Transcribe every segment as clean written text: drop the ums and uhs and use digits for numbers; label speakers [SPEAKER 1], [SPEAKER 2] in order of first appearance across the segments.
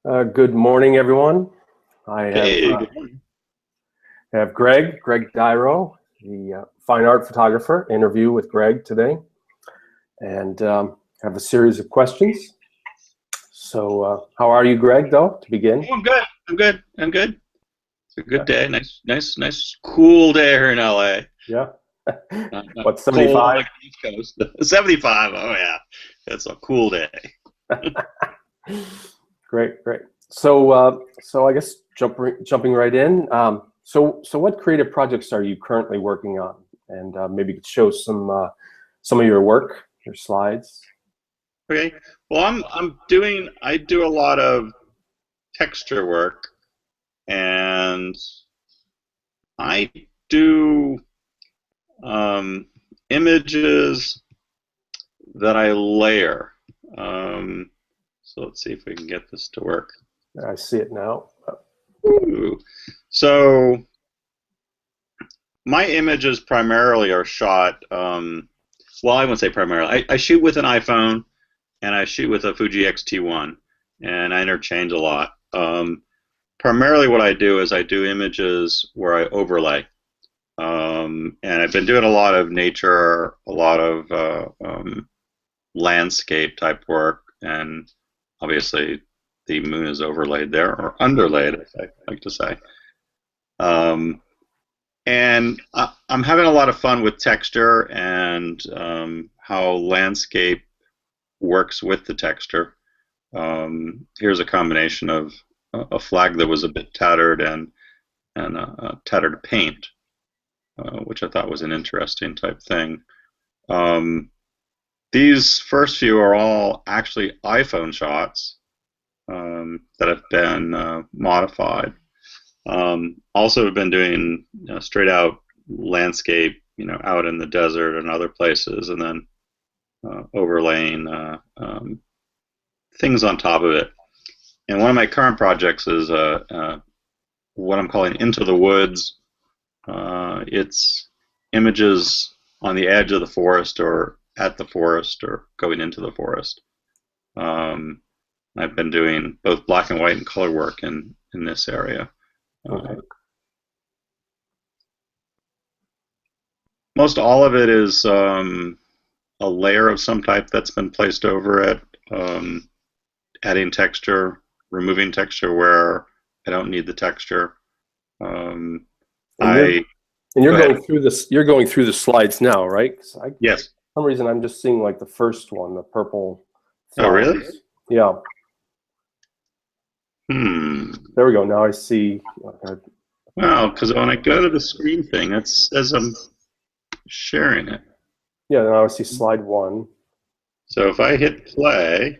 [SPEAKER 1] Good morning, everyone. I have,
[SPEAKER 2] Hey,
[SPEAKER 1] uh,
[SPEAKER 2] good morning.
[SPEAKER 1] I have Greg Dyro, the fine art photographer, interview with Greg today, and have a series of questions. So, how are you, Greg, though, to begin?
[SPEAKER 2] Oh, I'm good. I'm good. I'm good. It's a good day. Nice, cool day here in LA.
[SPEAKER 1] Yeah.
[SPEAKER 2] Not
[SPEAKER 1] What,
[SPEAKER 2] cold
[SPEAKER 1] 75?
[SPEAKER 2] like the East Coast. 75. Oh yeah, it's a cool day.
[SPEAKER 1] Great. So I guess jumping right in. So what creative projects are you currently working on? And maybe you could show some of your work, your slides.
[SPEAKER 2] Okay. Well, I do a lot of texture work, and I do um, images that I layer. Um, so let's see if we can get this to work.
[SPEAKER 1] I see it now.
[SPEAKER 2] Ooh. So my images primarily are shot. Well, I wouldn't say primarily. I shoot with an iPhone and I shoot with a Fuji X-T1, and I interchange a lot. Primarily, what I do is I do images where I overlay, and I've been doing a lot of nature, a lot of landscape type work, and obviously the moon is overlaid there or underlaid, as I like to say. Um, And I'm having a lot of fun with texture and how landscape works with the texture. Here's a combination of a flag that was a bit tattered and tattered paint, which I thought was an interesting type thing. Um, these first few are all actually iPhone shots that have been modified. Also, have been doing straight out landscape, out in the desert and other places, and then overlaying things on top of it. And one of my current projects is what I'm calling Into the Woods. It's images on the edge of the forest or at the forest or going into the forest. Um, I've been doing both black and white and color work in this area. Uh,
[SPEAKER 1] Okay.
[SPEAKER 2] Most all of it is a layer of some type that's been placed over it, adding texture, removing texture where I don't need the texture. Um,
[SPEAKER 1] And you're
[SPEAKER 2] I
[SPEAKER 1] and
[SPEAKER 2] Go
[SPEAKER 1] you're
[SPEAKER 2] ahead.
[SPEAKER 1] going through this. You're going through the slides now, right? 'Cause
[SPEAKER 2] Yes.
[SPEAKER 1] for some reason, I'm just seeing like the first one, the purple
[SPEAKER 2] Oh, really?
[SPEAKER 1] flowers. Yeah.
[SPEAKER 2] Hmm.
[SPEAKER 1] There we go. Now I see. Okay.
[SPEAKER 2] Well, because when I go to the screen thing, it says I'm sharing it.
[SPEAKER 1] Yeah. Now I see slide one.
[SPEAKER 2] So if I hit play,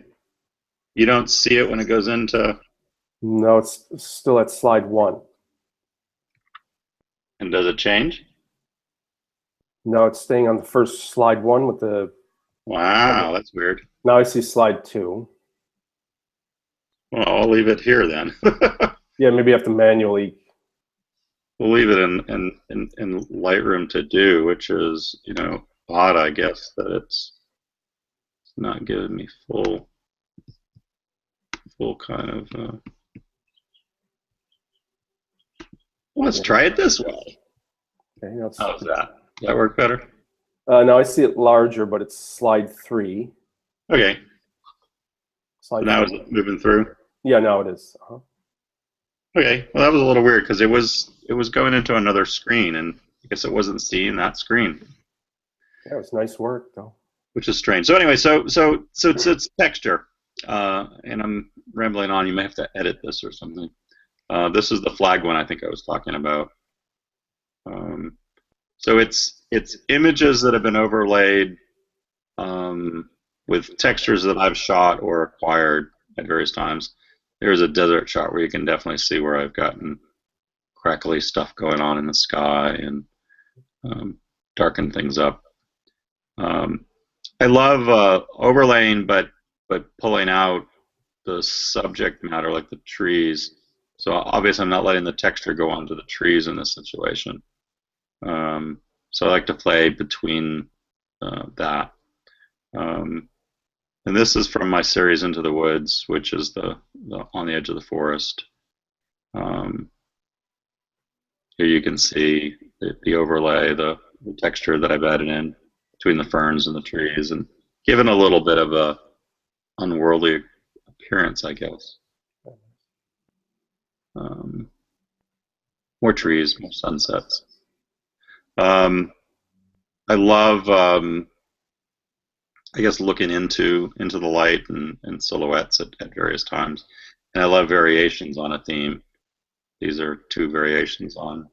[SPEAKER 2] you don't see it when it goes into.
[SPEAKER 1] No, it's still at slide one.
[SPEAKER 2] And does it change?
[SPEAKER 1] No, it's staying on the first slide one with the.
[SPEAKER 2] Wow, that's weird.
[SPEAKER 1] Now I see slide two.
[SPEAKER 2] Well, I'll leave it here then.
[SPEAKER 1] Yeah, maybe you have to manually.
[SPEAKER 2] We'll leave it in Lightroom to do, which is, odd, I guess, that it's not giving me full kind of. Well, let's
[SPEAKER 1] Yeah.
[SPEAKER 2] try it this way.
[SPEAKER 1] Okay. Now it's.
[SPEAKER 2] How's that? Does that work better?
[SPEAKER 1] Now I see it larger, but it's slide three.
[SPEAKER 2] Okay. So
[SPEAKER 1] Slide
[SPEAKER 2] now
[SPEAKER 1] three.
[SPEAKER 2] is it moving through?
[SPEAKER 1] Yeah, now it is.
[SPEAKER 2] Okay. Well, that was a little weird because it was going into another screen, and I guess it wasn't seeing that screen,
[SPEAKER 1] Yeah, it was nice work though.
[SPEAKER 2] which is strange. So anyway, it's texture, and I'm rambling on. You may have to edit this or something. This is the flag one I think I was talking about. Um, so it's images that have been overlaid with textures that I've shot or acquired at various times. There's a desert shot where you can definitely see where I've gotten crackly stuff going on in the sky and darken things up. Um, I love overlaying, but pulling out the subject matter, like the trees. So obviously, I'm not letting the texture go onto the trees in this situation. So I like to play between that. Um, And this is from my series Into the Woods, which is the on the edge of the forest. Here you can see the overlay, the texture that I've added in between the ferns and the trees, and given a little bit of a unworldly appearance, I guess. More trees, more sunsets. I love, I guess, looking into the light and silhouettes at various times, and I love variations on a theme. These are two variations on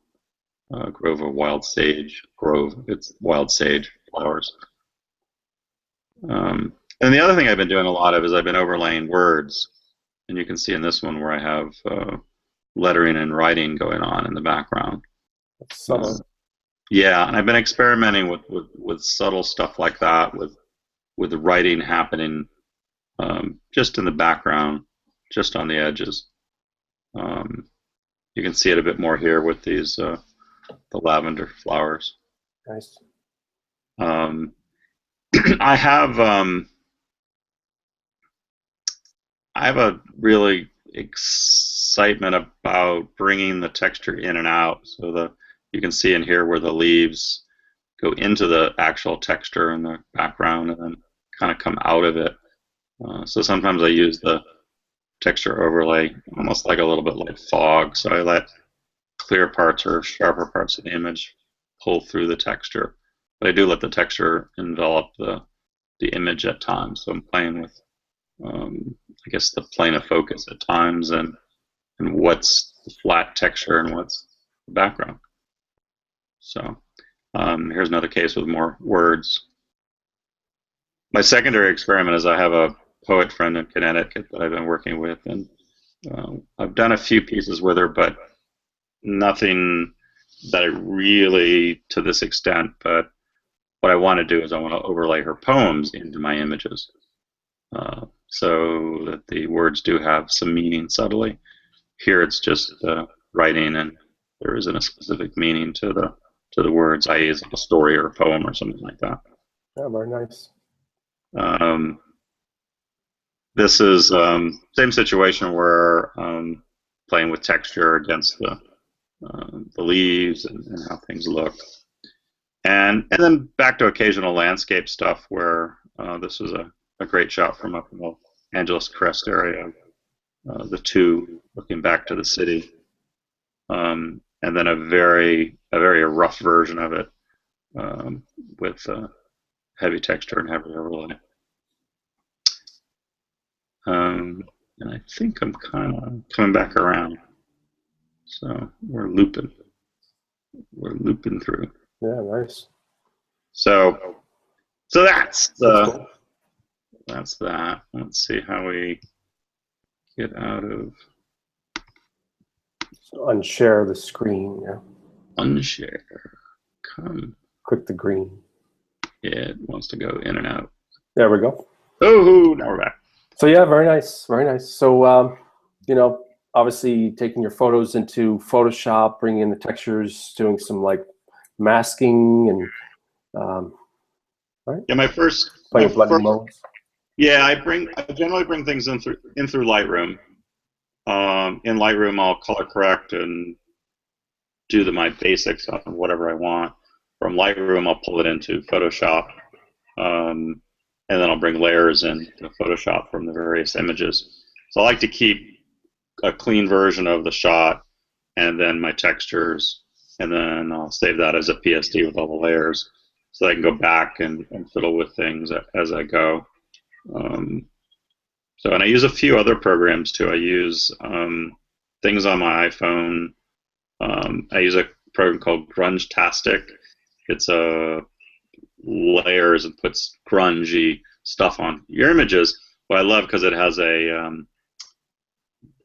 [SPEAKER 2] Grove of Wild Sage. It's wild sage flowers. And the other thing I've been doing a lot of is I've been overlaying words, and you can see in this one where I have lettering and writing going on in the background.
[SPEAKER 1] That's subtle.
[SPEAKER 2] Yeah, and I've been experimenting with subtle stuff like that, with the writing happening just in the background, just on the edges. You can see it a bit more here with these the lavender flowers.
[SPEAKER 1] Nice.
[SPEAKER 2] I have a really excitement about bringing the texture in and out. So you can see in here where the leaves go into the actual texture in the background and then kind of come out of it. So sometimes I use the texture overlay almost like a little bit like fog. So I let clear parts or sharper parts of the image pull through the texture. But I do let the texture envelop the image at times. So I'm playing with, I guess, the plane of focus at times and what's the flat texture and what's the background. So here's another case with more words. My secondary experiment is I have a poet friend in Connecticut that I've been working with, and I've done a few pieces with her, but nothing that I really to this extent. But what I want to do is I want to overlay her poems into my images, so that the words do have some meaning subtly. Here it's just writing, and there isn't a specific meaning to the words, i.e. it's like a story or a poem or something like that.
[SPEAKER 1] Yeah, very nice.
[SPEAKER 2] This is same situation where playing with texture against the leaves and how things look, and then back to occasional landscape stuff where this is a great shot from up in the Angeles Crest area, the two looking back to the city, and then a very rough version of it with heavy texture and heavy overlay. And I think I'm kind of coming back around. So we're looping through.
[SPEAKER 1] Yeah, nice.
[SPEAKER 2] So that's
[SPEAKER 1] Cool.
[SPEAKER 2] that's that. Let's see how we get out of
[SPEAKER 1] Unshare the screen. Yeah.
[SPEAKER 2] unshare. Come.
[SPEAKER 1] Click the green.
[SPEAKER 2] Yeah, it wants to go in and out.
[SPEAKER 1] There we go.
[SPEAKER 2] Oh, now we're back.
[SPEAKER 1] So yeah, very nice, very nice. So you know, obviously taking your photos into Photoshop, bringing in the textures, doing some like masking and right.
[SPEAKER 2] Yeah, my first
[SPEAKER 1] Playing with blending modes.
[SPEAKER 2] Yeah, I generally bring things in through Lightroom. In Lightroom, I'll color correct and do my basics on whatever I want. From Lightroom, I'll pull it into Photoshop, and then I'll bring layers into Photoshop from the various images. So I like to keep a clean version of the shot, and then my textures, and then I'll save that as a PSD with all the layers, so I can go back and fiddle with things as I go. And I use a few other programs too. I use things on my iPhone. I use a program called Grunge-tastic. It's layers and puts grungy stuff on your images. What I love because it has they're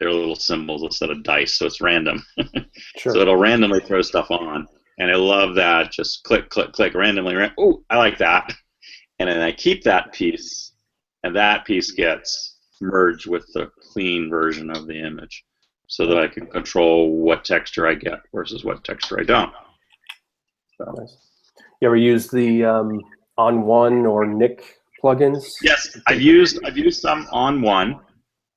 [SPEAKER 2] little symbols instead of dice, so it's random.
[SPEAKER 1] Sure.
[SPEAKER 2] So it'll randomly throw stuff on, and I love that. Just click, click, click, randomly. Oh, I like that, and then I keep that piece, and that piece gets merged with the clean version of the image, so that I can control what texture I get versus what texture I don't. So.
[SPEAKER 1] Nice. You ever use the On1 or Nick plugins?
[SPEAKER 2] Yes, I've used some on one.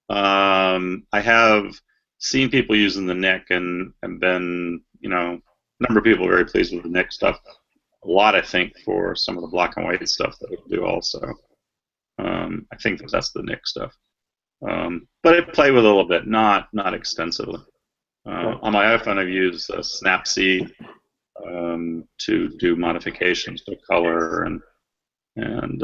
[SPEAKER 2] I have seen people using the Nick and been, a number of people are very pleased with the Nick stuff. A lot, I think, for some of the black and white stuff that I do also. I think that's the Nick stuff. But I play with it a little bit, not extensively. On my iPhone, I've used Snapseed to do modifications to color and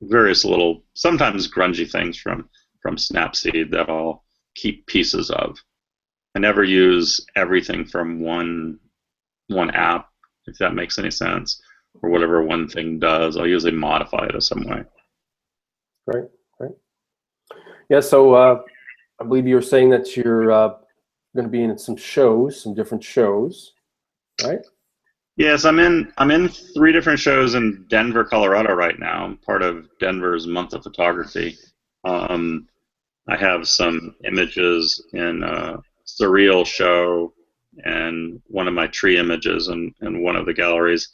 [SPEAKER 2] various little, sometimes grungy things from Snapseed that I'll keep pieces of. I never use everything from one app, if that makes any sense, or whatever one thing does. I'll usually modify it in some way.
[SPEAKER 1] Great. Yeah, so I believe you were saying that you're going to be in some different shows, right?
[SPEAKER 2] Yes, I'm in 3 different shows in Denver, Colorado right now. I'm part of Denver's Month of Photography. I have some images in a Surreal show and one of my tree images in one of the galleries.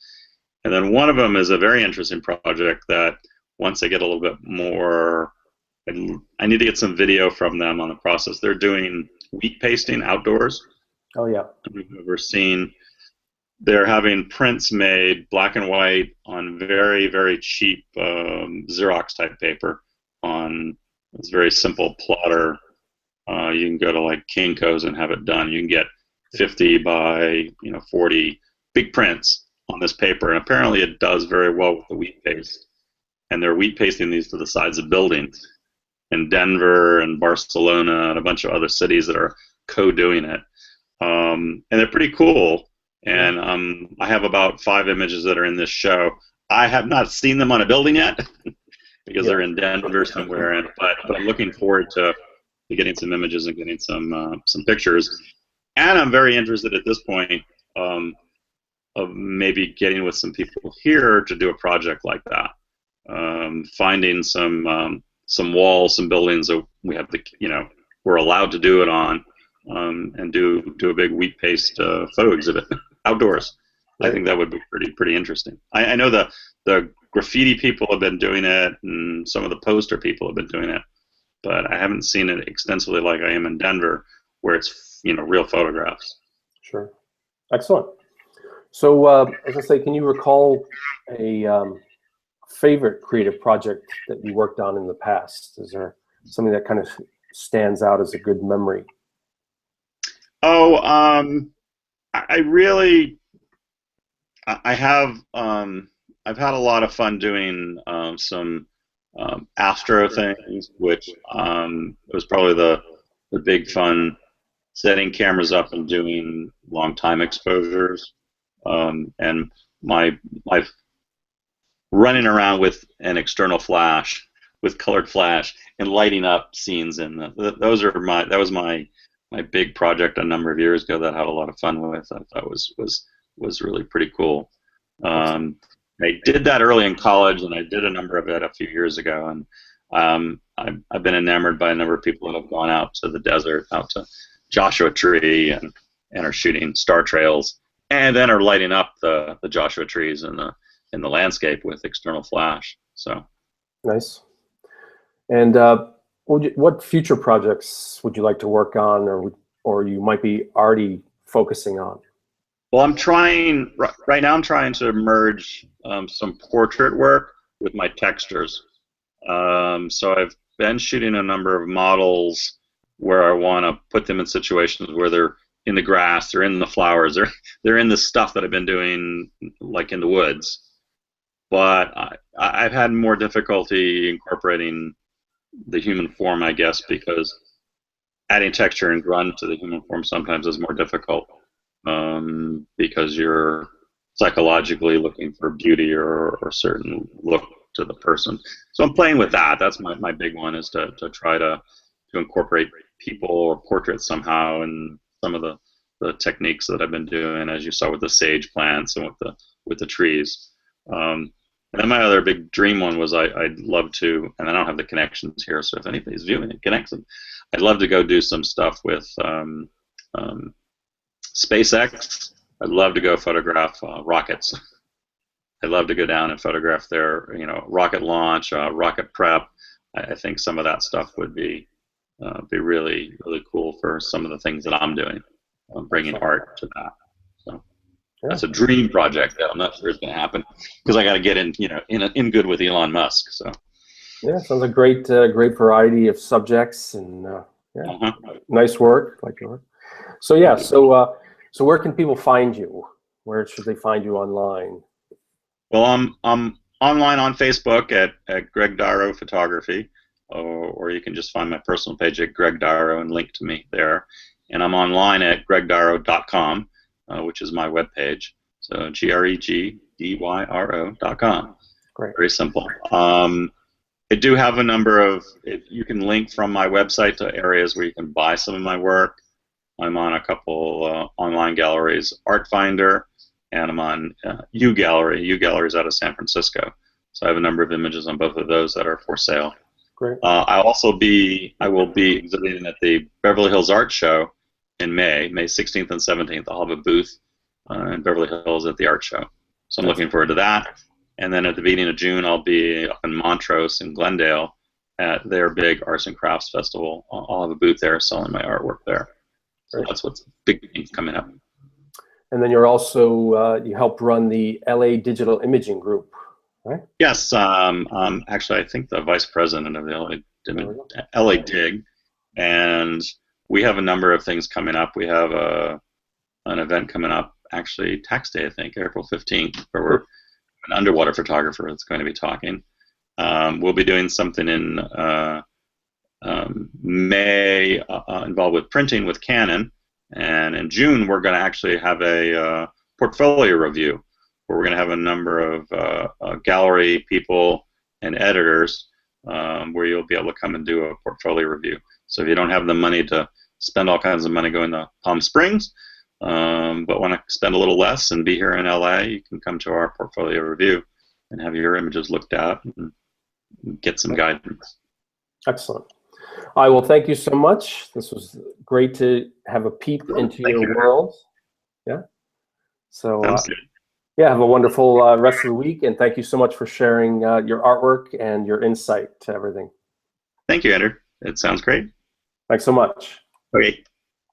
[SPEAKER 2] And then one of them is a very interesting project that once I get a little bit more, I need to get some video from them on the process. They're doing wheat pasting outdoors.
[SPEAKER 1] Oh, yeah.
[SPEAKER 2] If you've ever seen, they're having prints made black and white on very, very cheap Xerox type paper on this very simple plotter. You can go to like Kinko's and have it done. You can get 50 by 40 big prints on this paper, and apparently it does very well with the wheat paste. And they're wheat pasting these to the sides of buildings in Denver and Barcelona and a bunch of other cities that are co-doing it. And they're pretty cool. And I have about 5 images that are in this show. I have not seen them on a building yet because they're in Denver somewhere. But I'm looking forward to getting some images and getting some pictures. And I'm very interested at this point of maybe getting with some people here to do a project like that. Finding some walls, some buildings that we have we're allowed to do it on, and do a big wheat paste photo exhibit outdoors. I think that would be pretty interesting. I know the graffiti people have been doing it, and some of the poster people have been doing it, but I haven't seen it extensively like I am in Denver, where it's real photographs.
[SPEAKER 1] Sure, excellent. So, as I say, can you recall a favorite creative project that you worked on in the past? Is there something that kind of stands out as a good memory?
[SPEAKER 2] Oh, I've had a lot of fun doing some astro things, which was probably the big fun, setting cameras up and doing long time exposures, and my running around with an external flash, with colored flash, and lighting up scenes. And that was my big project a number of years ago that I had a lot of fun with. I thought was really pretty cool. I did that early in college, and I did a number of it a few years ago. And I've been enamored by a number of people that have gone out to the desert, out to Joshua Tree, and are shooting star trails, and then are lighting up the Joshua trees in the landscape with external flash. So
[SPEAKER 1] nice. And what future projects would you like to work on, or you might be already focusing on?
[SPEAKER 2] Well, I'm trying right now. I'm trying to merge some portrait work with my textures. So I've been shooting a number of models where I want to put them in situations where they're in the grass, they're in the flowers, they're in the stuff that I've been doing, like in the woods. But I've had more difficulty incorporating the human form, I guess, because adding texture and grunt to the human form sometimes is more difficult, because you're psychologically looking for beauty or a certain look to the person. So I'm playing with that. That's my big one, is to try to incorporate people or portraits somehow in some of the techniques that I've been doing, as you saw with the sage plants and with the trees. And then my other big dream one was I'd love to, and I don't have the connections here, so if anybody's viewing it, connects them. I'd love to go do some stuff with SpaceX. I'd love to go photograph rockets. I'd love to go down and photograph their, rocket launch, rocket prep. I think some of that stuff would be really, really cool for some of the things that I'm doing, bringing art to that. So that's a dream project that I'm not sure is going to happen because I got to get in good with Elon Musk. So
[SPEAKER 1] yeah, sounds like great variety of subjects and nice work, like your work. So yeah, so where can people find you? Where should they find you online?
[SPEAKER 2] Well, I'm online on Facebook at Greg Dyro Photography, or you can just find my personal page at Greg Dyro and link to me there. And I'm online at gregdyro.com, which is my webpage. So GregDyro.com.
[SPEAKER 1] Great.
[SPEAKER 2] Very simple. I do have a number of, you can link from my website to areas where you can buy some of my work. I'm on a couple online galleries, Art Finder, and I'm on U-Gallery. U-Gallery is out of San Francisco. So I have a number of images on both of those that are for sale.
[SPEAKER 1] Great.
[SPEAKER 2] I will be exhibiting at the Beverly Hills Art Show in May 16th and 17th. I'll have a booth in Beverly Hills at the art show. So I'm looking forward to that. And then at the beginning of June, I'll be up in Montrose in Glendale at their big Arts and Crafts Festival. I'll have a booth there selling my artwork there. So that's what's big things coming up.
[SPEAKER 1] And then you're also, you help run the LA Digital Imaging Group, right?
[SPEAKER 2] Yes, actually I think the vice president of the LA Dig, and we have a number of things coming up. We have an event coming up, actually tax day, I think, April 15th, where we're an underwater photographer that's going to be talking. We'll be doing something in May involved with printing with Canon, and in June we're going to actually have a portfolio review where we're going to have a number of gallery people and editors where you'll be able to come and do a portfolio review. So if you don't have the money to spend all kinds of money going to Palm Springs, but want to spend a little less and be here in LA, you can come to our portfolio review and have your images looked at and get some guidance.
[SPEAKER 1] Excellent. I will thank you so much. This was great to have a peek into your world. Yeah. So yeah, have a wonderful rest of the week, and thank you so much for sharing your artwork and your insight to everything.
[SPEAKER 2] Thank you, Andrew. It sounds great.
[SPEAKER 1] Thanks so much.
[SPEAKER 2] Okay.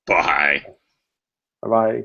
[SPEAKER 2] Bye.
[SPEAKER 1] Bye-bye.